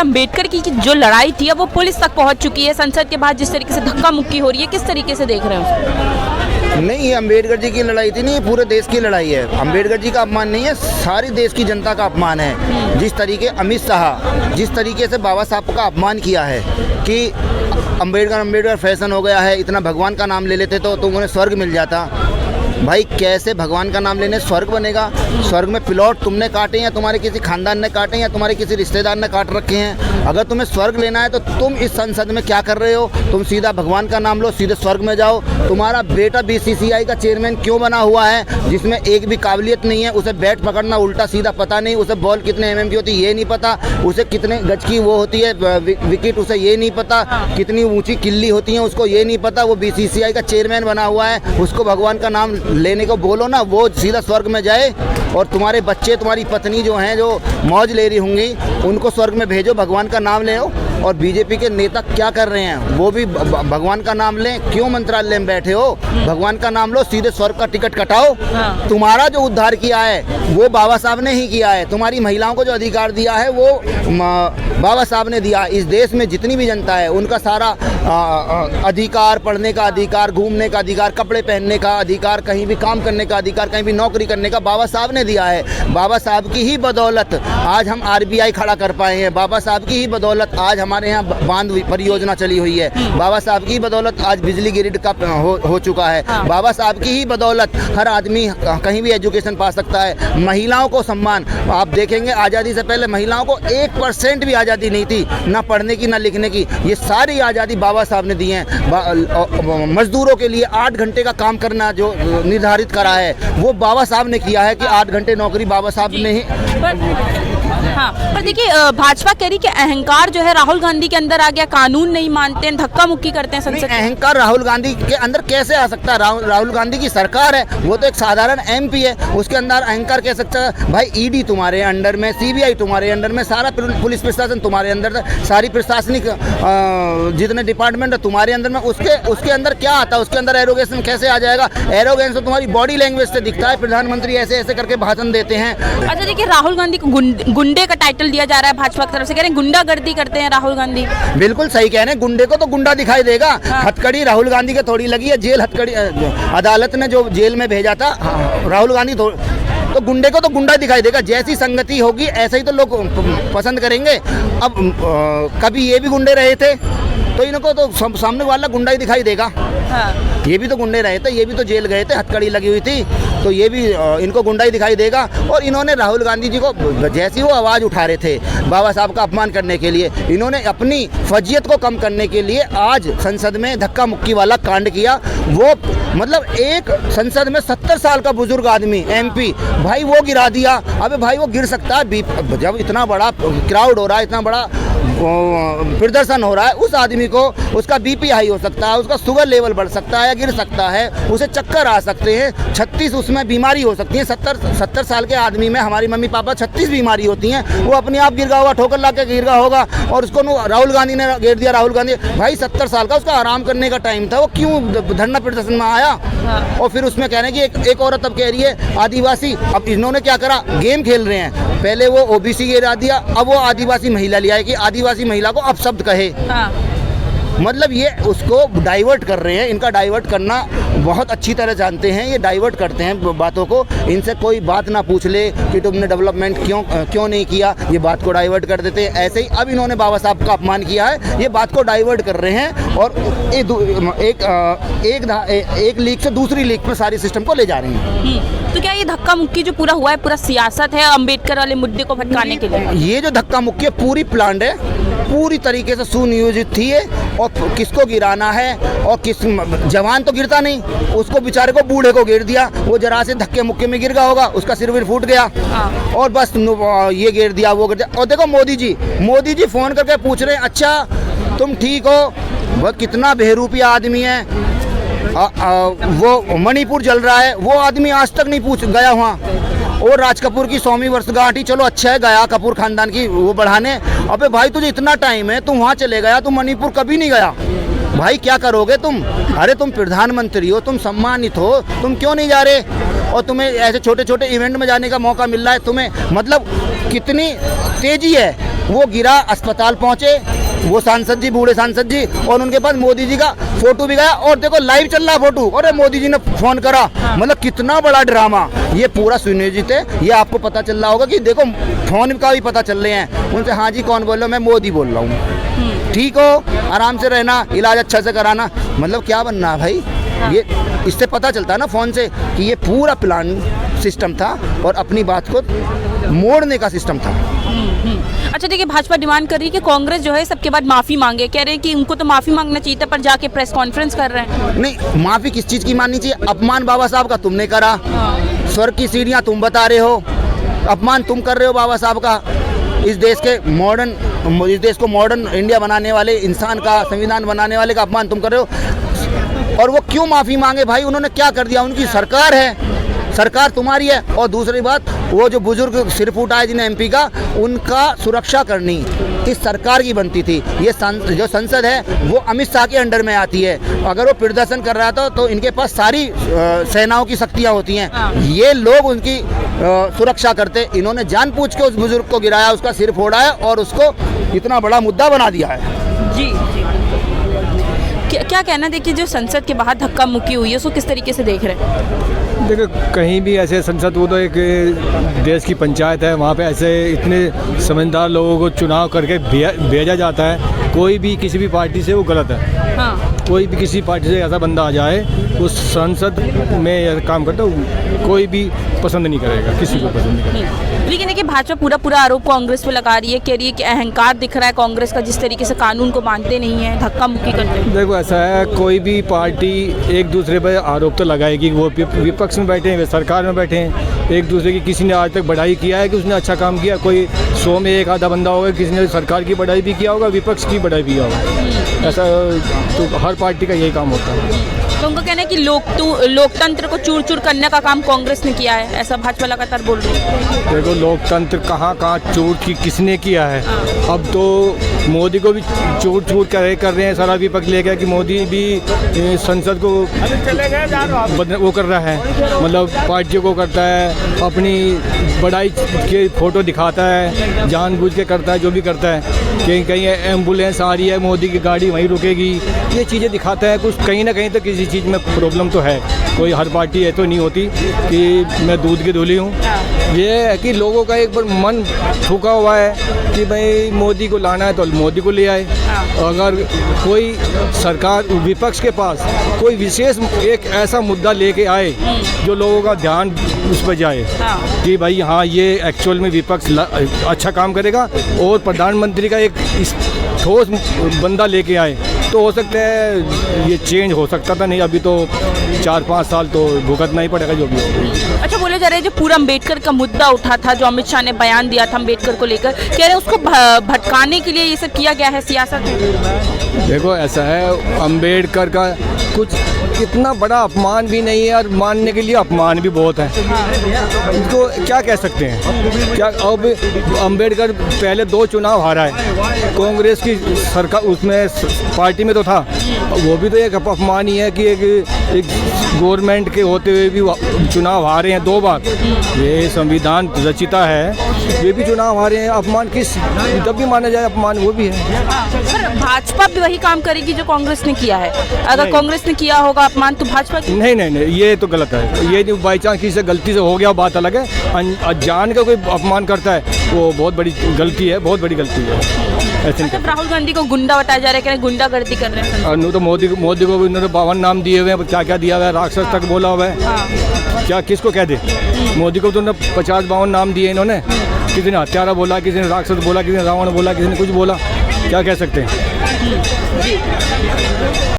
अंबेडकर की जो लड़ाई थी अब वो पुलिस तक पहुंच चुकी है, संसद के बाहर जिस तरीके से धक्का मुक्की हो रही है, किस तरीके से देख रहे हो? नहीं, ये अंबेडकर जी की लड़ाई थी, नहीं, ये पूरे देश की लड़ाई है। अंबेडकर जी का अपमान नहीं है, सारी देश की जनता का अपमान है। जिस तरीके अमित शाह जिस तरीके से बाबा साहब का अपमान किया है कि अंबेडकर फैशन हो गया है, इतना भगवान का नाम ले लेते तो उन्हें स्वर्ग मिल जाता। भाई कैसे भगवान का नाम लेने स्वर्ग बनेगा? स्वर्ग में प्लॉट तुमने काटे या तुम्हारे किसी खानदान ने काटे या तुम्हारे किसी रिश्तेदार ने काट रखे हैं। अगर तुम्हें स्वर्ग लेना है तो तुम इस संसद में क्या कर रहे हो? तुम सीधा भगवान का नाम लो, सीधे स्वर्ग में जाओ। तुम्हारा बेटा BCCI का चेयरमैन क्यों बना हुआ है, जिसमें एक भी काबिलियत नहीं है? उसे बैट पकड़ना उल्टा सीधा पता नहीं, उसे बॉल कितने mm की होती है ये नहीं पता, उसे कितने गज की वो होती है विकेट उसे ये नहीं पता, कितनी ऊँची किल्ली होती है उसको ये नहीं पता। वो BCCI का चेयरमैन बना हुआ है, उसको भगवान का नाम लेने को बोलो ना, वो सीधा स्वर्ग में जाए। और तुम्हारे बच्चे, तुम्हारी पत्नी जो हैं, जो मौज ले रही होंगी, उनको स्वर्ग में भेजो, भगवान का नाम ले। और बीजेपी के नेता क्या कर रहे हैं? वो भी भगवान का नाम लें। क्यों मंत्रालय में बैठे हो? भगवान का नाम लो, सीधे स्वर्ग का टिकट कटाओ। तुम्हारा जो उद्धार किया है वो बाबा साहब ने ही किया है। तुम्हारी महिलाओं को जो अधिकार दिया है वो बाबा साहब ने दिया। इस देश में जितनी भी जनता है उनका सारा अधिकार, पढ़ने का अधिकार, घूमने का अधिकार, कपड़े पहनने का अधिकार, कहीं भी काम करने का अधिकार, कहीं भी नौकरी करने का बाबा साहब ने दिया है। बाबा साहब की ही बदौलत आज हम RBI खड़ा कर पाए हैं। बाबा साहब की ही बदौलत आज हमारे यहाँ बांध परियोजना चली हुई है। बाबा साहब की बदौलत आज बिजली ग्रिड का हो चुका है। बाबा साहब की ही बदौलत हर आदमी कहीं भी एजुकेशन पा सकता है। महिलाओं को सम्मान, आप देखेंगे आज़ादी से पहले महिलाओं को 1% भी आज़ादी नहीं थी, ना पढ़ने की ना लिखने की। ये सारी आज़ादी बाबा साहब ने दी है। मजदूरों के लिए 8 घंटे का काम करना जो निर्धारित करा है वो बाबा साहब ने किया है कि 8 घंटे नौकरी बाबा साहब ने ही। हाँ, पर देखिए भाजपा कह रही कि अहंकार जो है राहुल गांधी के अंदर आ गया, कानून नहीं मानते हैं, धक्का मुक्की करते हैं संसद। अहंकार राहुल गांधी के अंदर कैसे आ सकता है? राहुल गांधी की सरकार है, वो तो एक साधारण MP है, उसके अंदर अहंकार कह सकता है? भाई ED तुम्हारे अंडर में, CBI तुम्हारे अंडर में, सारा पुलिस प्रशासन तुम्हारे अंदर, सारी प्रशासनिक जितने डिपार्टमेंट है तुम्हारे अंदर में, उसके अंदर क्या आता है? उसके अंदर एरोगेंस कैसे आ जाएगा? एरोगेंस तो तुम्हारी बॉडी लैंग्वेज से दिखता है। प्रधानमंत्री ऐसे ऐसे करके भाषण देते हैं। अच्छा देखिए, राहुल गांधी को गुंडे का टाइटल दिया जा रहा है भाजपा की तरफ से, कह रहे हैं गुंडागर्दी करते हैं राहुल गांधी। बिल्कुल सही कह रहे हैं, गुंडे को तो गुंडा दिखाई देगा। हथकड़ी राहुल गांधी के थोड़ी लगी है, जेल हथकड़ी अदालत ने जो जेल में भेजा था राहुल गांधी तो गुंडे को तो गुंडा दिखाई देगा। जैसी संगति होगी ऐसा ही तो लोग पसंद करेंगे। अब कभी ये भी गुंडे रहे थे तो इनको तो सामने वाला गुंडा ही दिखाई देगा। ये भी तो गुंडे रहे थे, ये भी तो जेल गए थे, हथकड़ी लगी हुई थी, तो ये भी इनको गुंडा ही दिखाई देगा। और इन्होंने राहुल गांधी जी को जैसी वो आवाज़ उठा रहे थे बाबा साहब का अपमान करने के लिए, इन्होंने अपनी फजियत को कम करने के लिए आज संसद में धक्का मुक्की वाला कांड किया। वो मतलब एक संसद में 70 साल का बुजुर्ग आदमी MP, भाई वो गिरा दिया। अबे भाई वो गिर सकता है जब इतना बड़ा क्राउड हो रहा है, इतना बड़ा प्रदर्शन हो रहा है, उस आदमी को उसका BP हाई हो सकता है, उसका शुगर लेवल बढ़ सकता है या गिर सकता है, उसे चक्कर आ सकते हैं, 36 उसमें बीमारी हो सकती है। 70 साल के आदमी में हमारी मम्मी पापा 36 बीमारी होती हैं। वो अपने आप गिर गया होगा, ठोकर ला के गिर गया होगा और उसको राहुल गांधी ने घेर दिया। राहुल गांधी भाई 70 साल का, उसका आराम करने का टाइम था, वो क्यों धरना प्रदर्शन में आया? और फिर उसमें कह रहे हैं कि एक औरत अब कह रही है आदिवासी। अब इन्होंने क्या करा, गेम खेल रहे हैं। पहले वो OBC गिरा दिया, अब वो आदिवासी महिला लिया है कि आदिवासी महिला को अपशब्द कहे। मतलब ये उसको डाइवर्ट कर रहे हैं। इनका डाइवर्ट करना बहुत अच्छी तरह जानते हैं, ये डाइवर्ट करते हैं बातों को। इनसे कोई बात ना पूछ ले कि तुमने डेवलपमेंट क्यों नहीं किया, ये बात को डाइवर्ट कर देते हैं। ऐसे ही अब इन्होंने बाबा साहब का अपमान किया है, ये बात को डाइवर्ट कर रहे हैं और एक लीग से दूसरी लीग में सारी सिस्टम को ले जा रहे हैं। तो क्या ये धक्का मुक्की जो पूरा हुआ है पूरा सियासत है अंबेडकर वाले मुद्दे को भटकाने के लिए? ये जो धक्का मुक्की है पूरी प्लान्ड है, पूरी तरीके से सुनियोजित थी है। और किसको गिराना है और किस जवान तो गिरता नहीं, उसको बेचारे को बूढ़े को गिर दिया। वो जरा से धक्के मुक्के में गिर गया होगा, उसका सिर विर फूट गया और बस ये गिर दिया वो गिर दिया। और देखो मोदी जी फोन करके पूछ रहे हैं अच्छा तुम ठीक हो? वह कितना बेहरूपिया आदमी है। वो मणिपुर जल रहा है, वो आदमी आज तक नहीं पूछ गया वहाँ। और राज कपूर की 100वीं वर्षगांठ ही चलो अच्छा है, गया कपूर खानदान की वो बढ़ाने। अबे भाई तुझे इतना टाइम है, तुम वहाँ चले गया, तुम मणिपुर कभी नहीं गया। भाई क्या करोगे तुम? अरे तुम प्रधानमंत्री हो, तुम सम्मानित हो, तुम क्यों नहीं जा रहे? और तुम्हें ऐसे छोटे छोटे इवेंट में जाने का मौका मिल रहा है तुम्हें। मतलब कितनी तेजी है वो गिरा, अस्पताल पहुंचे वो सांसद जी, बूढ़े सांसद जी, और उनके पास मोदी जी का फोटो भी गया। और देखो लाइव चल रहा फोटो, अरे मोदी जी ने फोन करा। मतलब कितना बड़ा ड्रामा, ये पूरा सुनियोजित है। ये आपको पता चल रहा होगा कि देखो फोन का भी पता चल रहे हैं उनसे, हाँ जी कौन बोल रहे हो, मैं मोदी बोल रहा हूँ। ठीक हो, आराम से रहना, इलाज अच्छा से कराना। मतलब क्या बनना है भाई, ये इससे पता चलता है ना फ़ोन से कि ये पूरा प्लान सिस्टम था और अपनी बात को मोड़ने का सिस्टम था। अच्छा देखिए, भाजपा डिमांड कर रही है कि कांग्रेस जो है सबके बाद माफ़ी मांगे। कह रहे हैं कि उनको तो माफ़ी मांगना चाहिए था, पर जाके प्रेस कॉन्फ्रेंस कर रहे हैं। नहीं, माफ़ी किस चीज़ की माननी चाहिए? अपमान बाबा साहब का तुमने करा, स्वर्ग की सीढ़ियाँ तुम बता रहे हो, अपमान तुम कर रहे हो बाबा साहब का। इस देश को मॉडर्न इंडिया बनाने वाले इंसान का, संविधान बनाने वाले का अपमान तुम कर रहे हो। और वो क्यों माफ़ी मांगे भाई? उन्होंने क्या कर दिया? उनकी सरकार है, सरकार तुम्हारी है। और दूसरी बात, वो जो बुजुर्ग सिर फूटा है जिन्हें एमपी का, उनका सुरक्षा करनी इस सरकार की बनती थी। ये जो संसद है वो अमित शाह के अंडर में आती है। अगर वो प्रदर्शन कर रहा था तो इनके पास सारी सेनाओं की शक्तियाँ होती हैं। ये लोग उनकी सुरक्षा करते। इन्होंने जानबूझ के उस बुजुर्ग को गिराया, उसका सिर फोड़ा है और उसको इतना बड़ा मुद्दा बना दिया है। जी क्या कहना, देखिए जो संसद के बाहर धक्का मुक्की हुई है उसको किस तरीके से देख रहे हैं? देखो कहीं भी ऐसे संसद, वो तो एक देश की पंचायत है, वहाँ पे ऐसे इतने समझदार लोगों को चुनाव करके भेजा जाता है। कोई भी किसी भी पार्टी से वो गलत है। हाँ। कोई भी किसी पार्टी से ऐसा बंदा आ जाए उस संसद में काम करता है, कोई भी पसंद नहीं करेगा, किसी को पसंद नहीं करेगा। लेकिन देखिए भाजपा पूरा आरोप कांग्रेस पे लगा रही है, कह रही है कि अहंकार दिख रहा है कांग्रेस का, जिस तरीके से कानून को मानते नहीं है, धक्का मुक्की करते हैं। देखो ऐसा है, कोई भी पार्टी एक दूसरे पर आरोप तो लगाएगी। वो विपक्ष में बैठे हैं, वे सरकार में बैठे हैं, एक दूसरे की किसी ने आज तक बढ़ाई किया है कि उसने अच्छा काम किया? कोई 100 में एक आधा बंदा होगा किसी ने सरकार की बढ़ाई भी किया होगा, विपक्ष की बढ़ाई भी किया होगा। ऐसा तो हर पार्टी का यही काम होता है। तो उनका कहना है कि लोकतंत्र को चूर चूर करने का काम कांग्रेस ने किया है, ऐसा भाजपा लगातार बोल रही है। देखो लोकतंत्र कहाँ चूर किसने किया है? अब तो मोदी को भी चूर चूर कर रहे हैं सारा विपक्ष लेकर कि मोदी भी संसद को वो कर रहा है, मतलब पार्टियों को करता है, अपनी बड़ाई के फोटो दिखाता है, जानबूझ के करता है, जो भी करता है। कहीं कहीं एम्बुलेंस आ रही है, मोदी की गाड़ी वहीं रुकेगी, ये चीज़ें दिखाता है। कुछ कहीं ना कहीं तो किसी चीज़ में प्रॉब्लम तो है। कोई हर पार्टी है तो नहीं होती कि मैं दूध की धुली हूँ। ये है कि लोगों का एक बार मन ठुका हुआ है कि भाई मोदी को लाना है तो मोदी को ले आए। अगर कोई सरकार विपक्ष के पास कोई विशेष एक ऐसा मुद्दा लेके आए जो लोगों का ध्यान उस पर जाए कि भाई हाँ ये एक्चुअल में विपक्ष अच्छा काम करेगा और प्रधानमंत्री का एक ठोस बंदा लेके आए, तो हो सकता है ये चेंज हो सकता था। नहीं, अभी तो 4-5 साल तो भुगतना ही पड़ेगा जो भी हो। अच्छा, बोले जा रहे हैं जो पूरा अम्बेडकर का मुद्दा उठा था, जो अमित शाह ने बयान दिया था अम्बेडकर को लेकर, कह रहे हैं उसको भटकाने के लिए ये सब किया गया है, सियासत है। देखो ऐसा है, अम्बेडकर का कुछ इतना बड़ा अपमान भी नहीं है और मानने के लिए अपमान भी बहुत है। इसको क्या कह सकते हैं? क्या अब अम्बेडकर पहले 2 चुनाव हारा है, कांग्रेस की सरकार उसमें पार्टी में तो था, वो भी तो एक अपमान ही है कि एक गवर्नमेंट के होते हुए भी चुनाव हारे हैं 2 बार। ये संविधान रचिता है, ये भी चुनाव हारे हैं। अपमान किस, जब भी माना जाए अपमान वो भी है। पर भाजपा भी वही काम करेगी जो कांग्रेस ने किया है। अगर कांग्रेस ने किया होगा अपमान तो भाजपा नहीं, ये तो गलत है। ये बाई चांस किसी से गलती से हो गया बात अलग है, जान का कोई अपमान करता है वो बहुत बड़ी गलती है, बहुत बड़ी गलती है। ऐसे नहीं। राहुल गांधी को गुंडा बताया जा रहा है, गुंडागर्दी कर रहे हैं। और तो मोदी को भी उन्होंने 52 नाम दिए हुए हैं, क्या क्या दिया हुआ है, राक्षस तक बोला हुआ है। क्या किसको कह दे? मोदी को तो 50-52 नाम दिए इन्होंने। किसी ने हत्यारा बोला, किसी ने राक्षस बोला, किसी ने रावण बोला, किसी ने कुछ बोला, क्या कह सकते हैं।